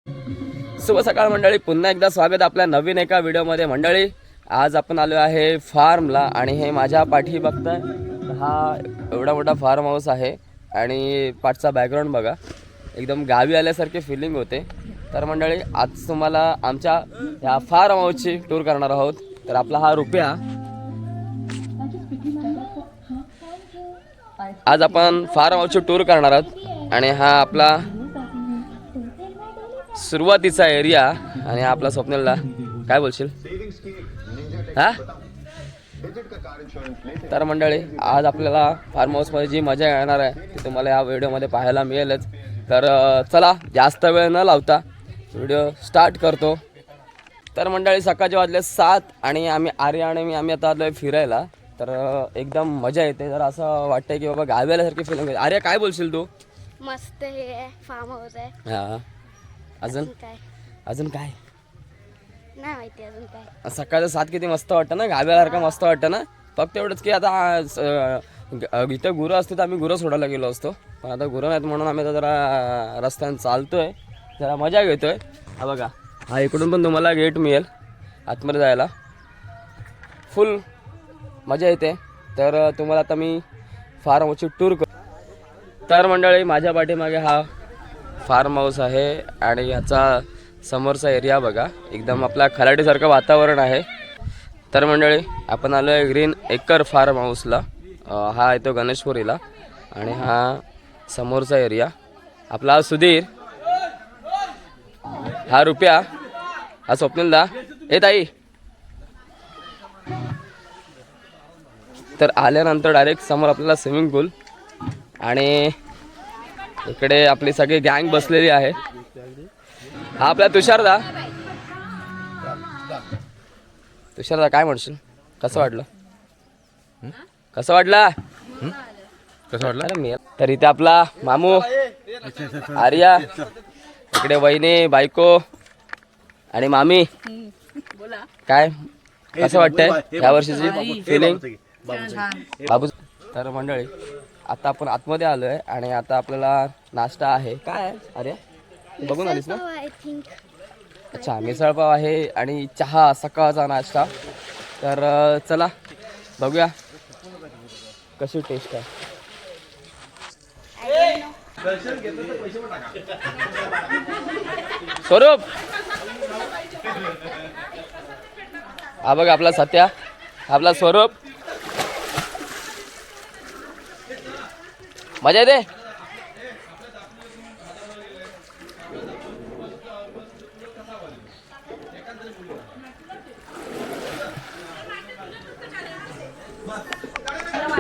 शुभ सकाळ मंडळी, पुन्हा एकदा स्वागत आपल्या नवीन एका व्हिडिओमध्ये. मंडळी, आज आपण आलो आहे फार्मला आणि हे माझ्या पाठी बघताय, हा एवढा मोठा फार्म हाऊस आहे आणि पाठचा बॅकग्राऊंड बघा, एकदम गावी आल्यासारखे फिलिंग होते. तर मंडळी, आज तुम्हाला आमच्या ह्या फार्म हाऊसची टूर करणार आहोत. तर आपला हा रुपया, आज आपण फार्म हाऊसची टूर करणार आहोत आणि हा आपला सुरुवातीचा एरिया. आणि आपला स्वप्नीलला काय बोलशील हा? तर मंडळी, आज आपल्याला फार्म हाऊसमध्ये जी मजा येणार आहे ती तुम्हाला या व्हिडिओमध्ये पाहायला मिळेलच. तर चला जास्त वेळ न लावता व्हिडिओ स्टार्ट करतो. तर मंडळी, सकाळचे वाजले 7 आणि आम्ही आर्या आणि आम्ही आता आलो आहे फिरायला. तर एकदम मजा येते, जर असं वाटतंय की बाबा गावी आल्यासारखी फिलिंग. आर्या काय बोलशील तू? मस्त हे फार्म हाऊस आहे. हां, अजून काय अजून काय नाही माहिती अजून काय. सकाळचं 7 किती मस्त वाटतं ना, गाव्यासारखं मस्त वाटतं ना. फक्त एवढंच की आता इथं गुरं असते तर आम्ही गुरं सोडायला गेलो असतो, पण आता गुरं नाहीत म्हणून आम्ही आता जरा रस्त्यानं चालतोय, जरा मजा घेतोय. हा बघा, हा इकडून पण तुम्हाला गेट मिळेल आतमध्ये जायला, फुल मजा येते. तर तुम्हाला आता मी फार्म हाऊसची टूर करतो. तर मंडळी, माझ्या पाठीमागे हा फार्म हाऊस आहे आणि याचा समोरचा एरिया बघा, एकदम आपल्या खराडीसारखं वातावरण आहे. तर मंडळी, आपण आलो आहे ग्रीन एकर फार्म हाऊसला. हा येतो गणेशपुरीला आणि हा समोरचा एरिया. आपला सुधीर, हा रुपया, हा स्वप्नीलदा, हे ताई. तर आल्यानंतर डायरेक्ट समोर आपल्याला स्विमिंग पूल आणि इकडे आपली सगळी गँग बसलेली आहे. हा आपला तुषारदा. तुषारदा काय म्हणशील, कसं वाटलं? कसं वाटलं? अरे मी तर इथे आपला मामू, आर्या, इकडे वहिनी, बायको आणि मामी. काय कसं वाटतंय या वर्षीची फिलिंग बाबू? तर मंडळी, आता आपण आतमध्ये आलो आहे आणि आता आपल्याला नाश्ता आहे. काय आहे अरे, बघून आलीस ना? आय थिंक अच्छा, मिसळपाव आहे आणि चहा, सकाळचा नाश्ता. तर चला बघूया कशी टेस्ट आहे. स्वरूप, हा बघ आपला सत्या, आपला स्वरूप. मजा येते.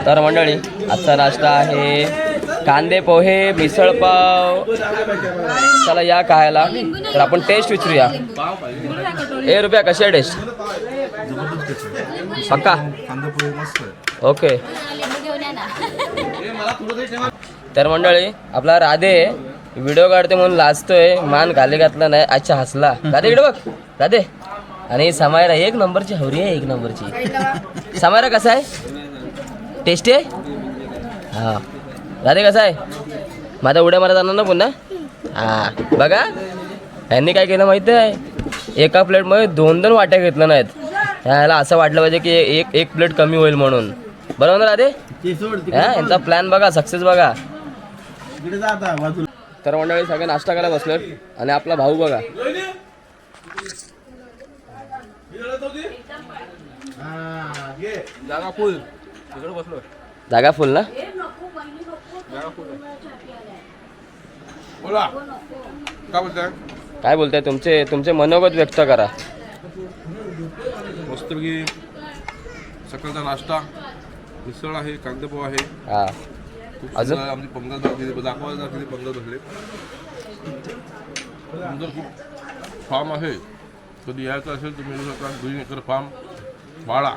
तर मंडळी, आजचा नाश्ता आहे कांदे पोहे, मिसळपाव. चला या खायला. तर आपण टेस्ट विचारूया. ए रुपया, कशी आहे टेस्ट? पक्का? ओके. तर मंडळी, आपला राधे व्हिडिओ काढते म्हणून लाजतोय, मान खाली घातला नाही. अच्छा, हसला. राधे इकडे बघ, राधे. आणि समायरा एक नंबरची हवरी आहे, एक नंबरची. समायरा कसा आहे? टेस्टी आहे? हां. राधे कसा आहे? माझा उड्या मारा जाणार ना पुन्हा? हां बघा, यांनी काय केलं माहिती आहे, एका प्लेटमध्ये 2-2 वाट्या घेतल्या नाहीत. ह्याला असं वाटलं पाहिजे की एक प्लेट कमी होईल म्हणून. बरोबर ना राधे? हां, यांचा प्लॅन बघा, सक्सेस बघा. तर मंडळी, सगळे नाश्ता करायला बसले आणि आपला भाऊ बघा, जागा फुल तिकडे बसलो. जागा फुल ना? बोला, काय बोलताय? काय बोलताय? तुमचे मनोगत व्यक्त करा. मस्तपैकी सकाळचा नाश्ता, मिसळ आहे, कांदेपोहा आहे. हां, खूप अजून? सुंदर आमची पंगत दाखवायला किती पंगत बसले. सुंदर खूप फार्म आहे. कधी यायचं असेल तुम्ही येऊ शकता. ग्रीन एकर फार्म, वाडा,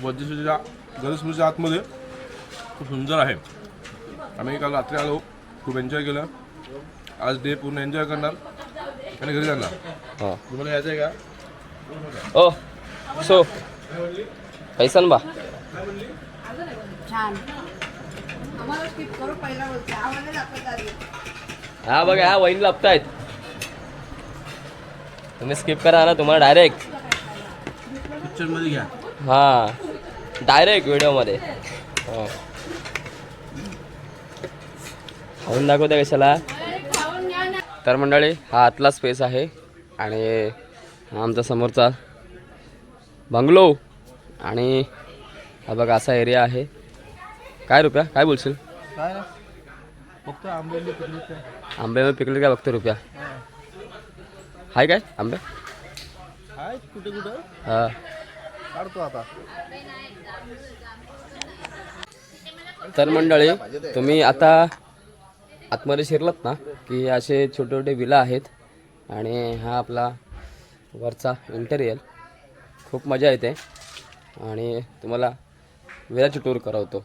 वज्रेश्वरीच्या गणेशपुरीच्या आतमध्ये. खूप सुंदर आहे. आम्ही काल रात्री आलो, खूप एन्जॉय केलं. आज डे पूर्ण एन्जॉय करणार आणि घरी जाणार. हो. तुम्हाला यायचं आहे का? ओ सो पैसन बा छान. हा बघा, हा वहीन लपतायत. तुम्ही स्किप करा ना, तुम्हाला डायरेक्ट पिक्चरमध्ये घ्या. हां डायरेक्ट व्हिडिओमध्ये खाऊन दाखवते कशाला. तर मंडळी हा आतला स्पेस आहे आणि हा आमचा समोरचा बंगलो आणि हा बघा असा एरिया आहे. काय रुपया काय बोलशील? काय ना फक्त आंबेली पिकनिक आंबे पिकले काय बघतो रुपया? हाय काय आंबे? हाय कुठे कुठं हां काढतो आता. तर मंडळी तुम्ही आता आतमध्ये शिरलात ना की असे छोटे छोटे विला आहेत आणि हा आपला वरचा इंटेरियर. खूप मजा येते आणि तुम्हाला विलाची टूर करवतो.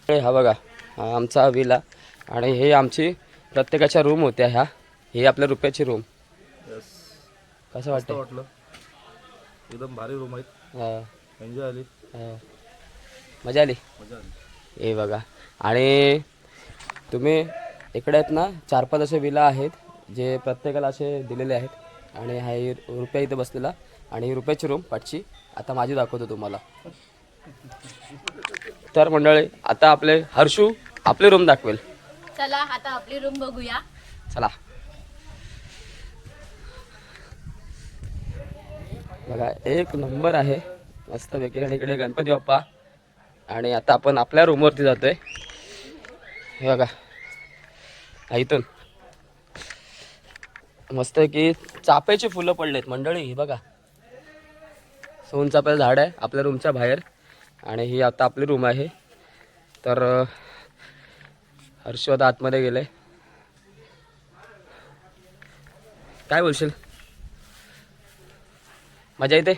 हा बघा हा आमचा विला आणि हे आमची प्रत्येकाच्या रूम होत्या ह्या. ही आपल्या रुपयाची रूम. कसं वाटतं? वाटलं एकदम भारी रूम आहेत. हां एन्जॉय आली. हां मजा आली. मजा आली. हे बघा आणि तुम्ही इकडे आहेत ना 4-5 असे विला आहेत जे प्रत्येकाला असे दिलेले आहेत आणि हा रुपया इथे बसलेला आणि ही रुपयाची रूम पाठची. आता माझी दाखवतो तुम्हाला. तर मंडळी आता आपले हर्षू आपली रूम दाखवेल. चला आता आपली रूम बघूया. चला बघा एक नंबर आहे मस्त पैकी. आणि इकडे गणपती बाप्पा आणि आता आपण आपल्या रूमवरती जातोय. हे बघा इथून मस्त की चाफ्याची फुलं पडलेत मंडळी. ही बघा सोनचाफ्याचं झाड आहे आपल्या रूमच्या बाहेर आणि ही आता आपली रूम आहे. तर हर्षू आता आतमध्ये गेले. काय बोलशील? मजा येते?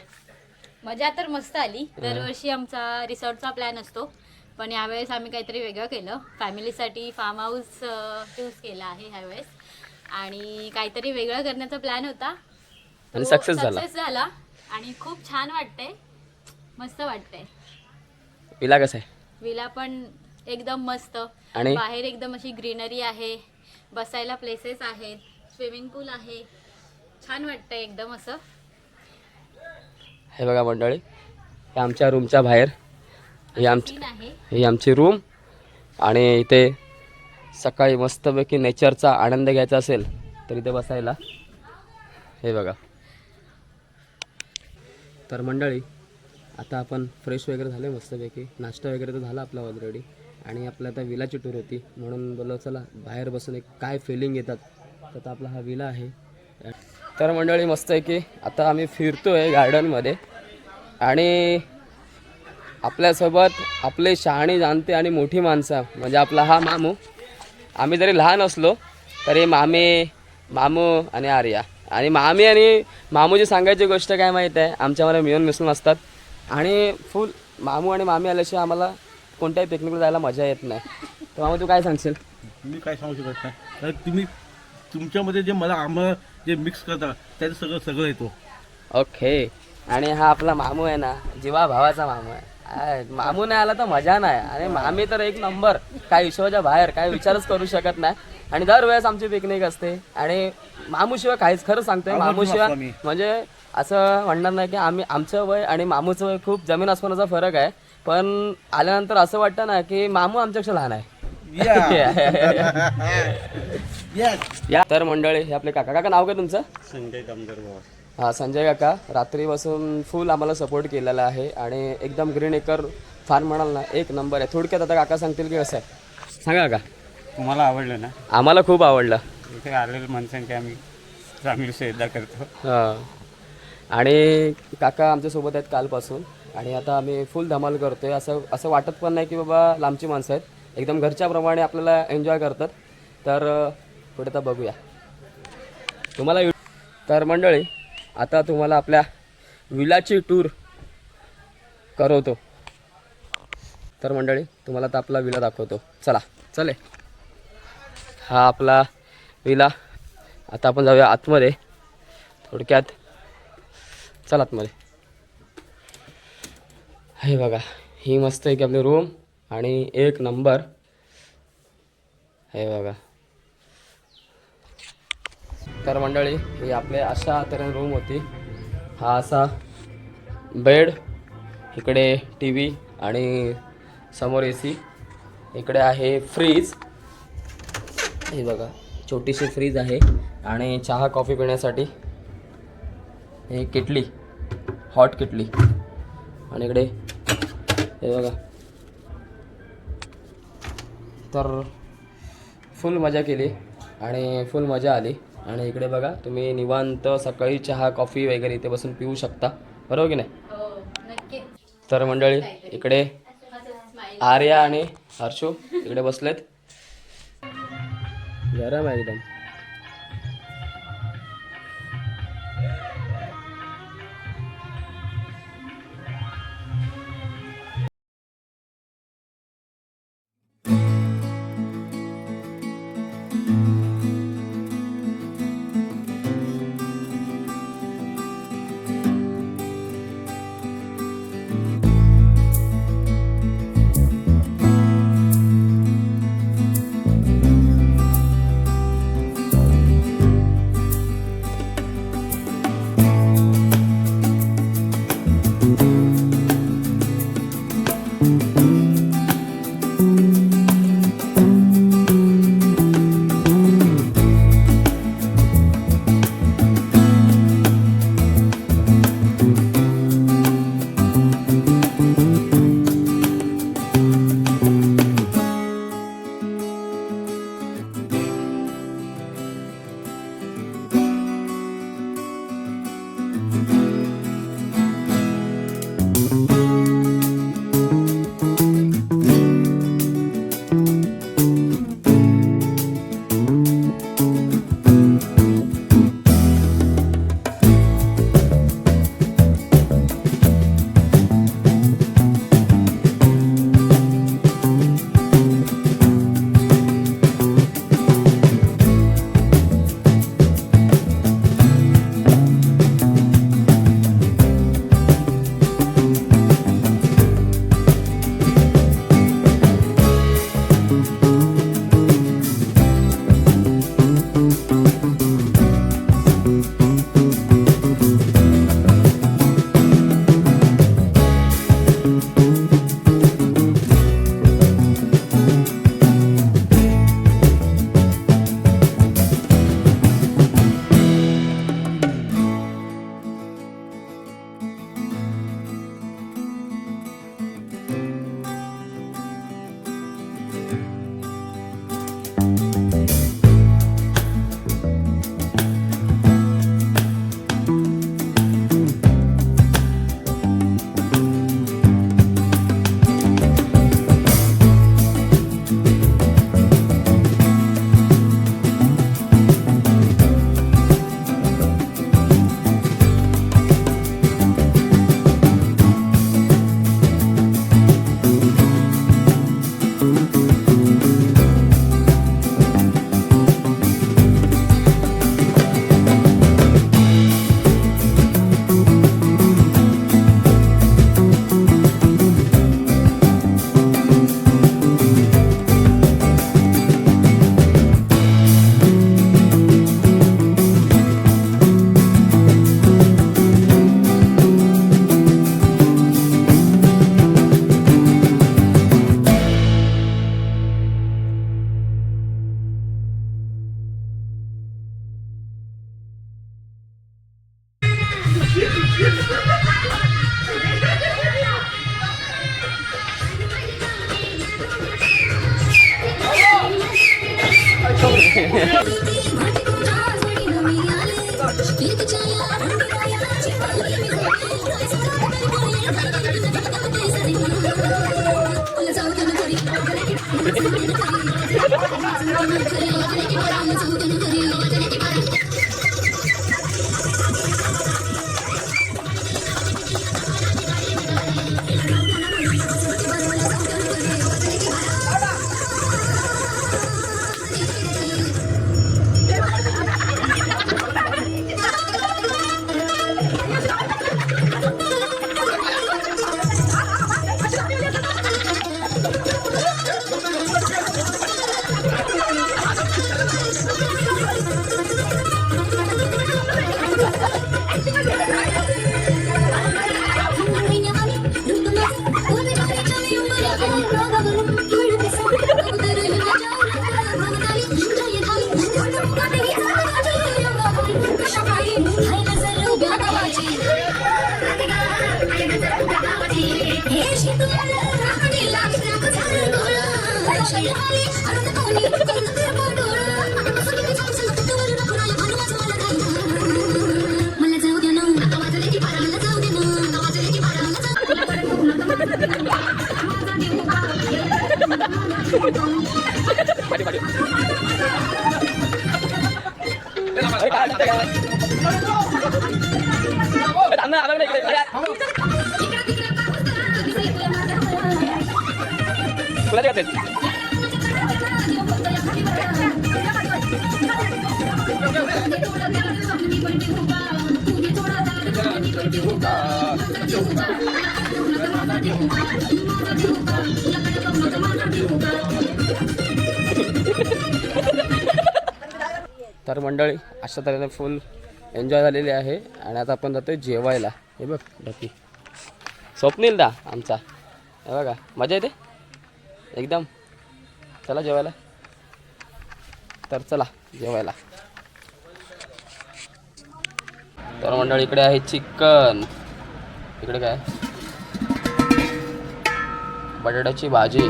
मजा तर मस्त आली. दरवर्षी आमचा रिसॉर्टचा प्लॅन असतो पण यावेळेस आम्ही काहीतरी वेगळं केलं. फॅमिलीसाठी फार्म हाऊस चूज केला आहे ह्यावेळेस आणि काहीतरी वेगळं करण्याचा प्लॅन होता आणि सक्सेस झाला आणि खूप छान वाटतंय. मस्त वाटतंय. विला कसं आहे? विला पण एकदम मस्त आणि बाहेर एकदम अशी ग्रीनरी आहे. बसायला प्लेसेस आहेत. स्विमिंग पूल आहे. छान वाटतंय एकदम असं. हे बघा मंडळी हे आमच्या रूमच्या बाहेर ही आहे. ही आमची रूम आणि इथे सकाळी मस्तपैकी नेचरचा आनंद घ्यायचा असेल तर इथे बसायला. हे बघा. तर मंडळी आता आपण फ्रेश वगैरे झाले मस्तपैकी. नाश्ता वगैरे तर झाला आपला ऑलरेडी आणि आपल्या आता विलाची टूर होती म्हणून बोललो चला बाहेर बसून एक काय फिलिंग येतात. तर आता आपला हा विला आहे. तर मंडळी मस्त आहे की आता आम्ही फिरतोय गार्डनमध्ये आणि आपल्यासोबत आपले शहाणी जाणते आणि मोठी माणसं म्हणजे आपला हा मामू. आम्ही जरी लहान असलो तरी मामू आणि आर्या आणि मामी आणि मामूची सांगायची गोष्ट काय माहीत आहे आमच्यामध्ये मिळून मिसळून असतात आणि फुल मामू आणि मामी आल्याशिवाय आम्हाला कोणत्याही पिकनिकला जायला मजा येत नाही. तर मामू तू काय सांगशील? मी काय सांगू शकत नाही कारण तुम्ही तुमच्यामध्ये जे मला आम्हाला जे मिक्स करता त्याचं सगळं येतो. ओके. आणि हा आपला मामू आहे ना जीवा भावाचा मामू आहे. मामू नाही आला तर मजा नाही आणि मामी तर एक नंबर. काय हिशोबाच्या बाहेर काय विचारच करू शकत नाही आणि दरवेळेस आमची पिकनिक असते आणि मामूशिवाय काहीच. खरं सांगतोय मामूशिवाय म्हणजे असं म्हणणार नाही की आमचं वय आणि मामूचं वय खूप जमीन आसमानाचा फरक आहे पण आल्यानंतर असं वाटतं ना की मामू आमच्यापेक्षा लहान आहे. या तर मंडळी हे आपले काका नाव काय तुमचं? संजय कामगार बाबा. हां संजय काका रात्रीपासून फुल आम्हाला सपोर्ट केलेला आहे आणि एकदम ग्रीन एकर फार्म म्हणाल ना एक नंबर आहे. थोडक्यात आता काका सांगतील की कसं आहे सांगा काका. तुम्हाला आवडलं ना? आम्हाला खूप आवडलं. इथे आलेल्या माणसांची आम्ही चांगली सुविधा करतो. हां आणि काका आमच्यासोबत आहेत कालपासून आणि आता आम्ही फुल धमाल करतोय. असं वाटत पण नाही की बाबा लांबची माणसं आहेत. एकदम घरच्याप्रमाणे आपल्याला एन्जॉय करतात. तर पुढे तर बघूया तुम्हाला. तर मंडळी आता तुम्हाला आपल्या विलाची टूर करवतो. तर मंडळी तुम्हाला आता आपला विला दाखवतो. चला चले. हा आपला विला. आता आपण जाऊया आतमध्ये थोडक्यात. चला आतमध्ये. हे बघा, ही मस्त आहे की आपली रूम आणि एक नंबर. हे बघा. तर मंडळी, ही आपल्या अशा तऱ्हेने रूम होती. हा असा बेड, इकडे टी व्ही आणि समोर AC. इकडे आहे फ्रीज. हे बघा, छोटीशी फ्रीज आहे आणि चहा कॉफी पिण्यासाठी हे किटली, हॉट किटली. आणि इकडे हे बघा. तर फुल मजा केली आणि फुल मजा आली. आणि इकडे बघा, तुम्ही निवांत सकाळी चहा कॉफी वगैरे इथे बसून पिऊ शकता, बरोबर की नाही? हो नक्कीच. तर मंडळी, इकडे आर्या आणि हर्षू इकडे बसलेत. गरम आहे एकदम. तर मंडळी अशा तऱ्हेने फुल एन्जॉय झालेली आहे आणि आता आपण जातोय जेवायला. हे बघ बाकी स्वप्नील दा आमचा, हे बघा मजा येते एकदम. चला जेवायला. तर चला जेवायला. तर मंडळी इकडे आहे चिकन, इकडे काय बटाट्याची भाजी,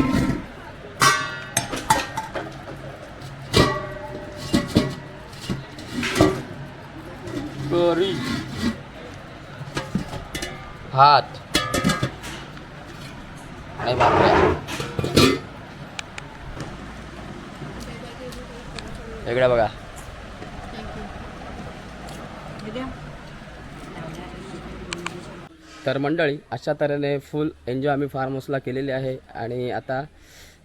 करी, भात आणि भाकऱ्या. इकडे बघा. तर मंडळी अशा तऱ्हेने फुल एन्जॉय आम्ही फार्म हाऊसला केलेली आहे आणि आता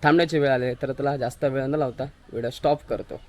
थांबण्याची वेळ आली. तर त्याला जास्त वेळ न लावता व्हिडिओ स्टॉप करतो.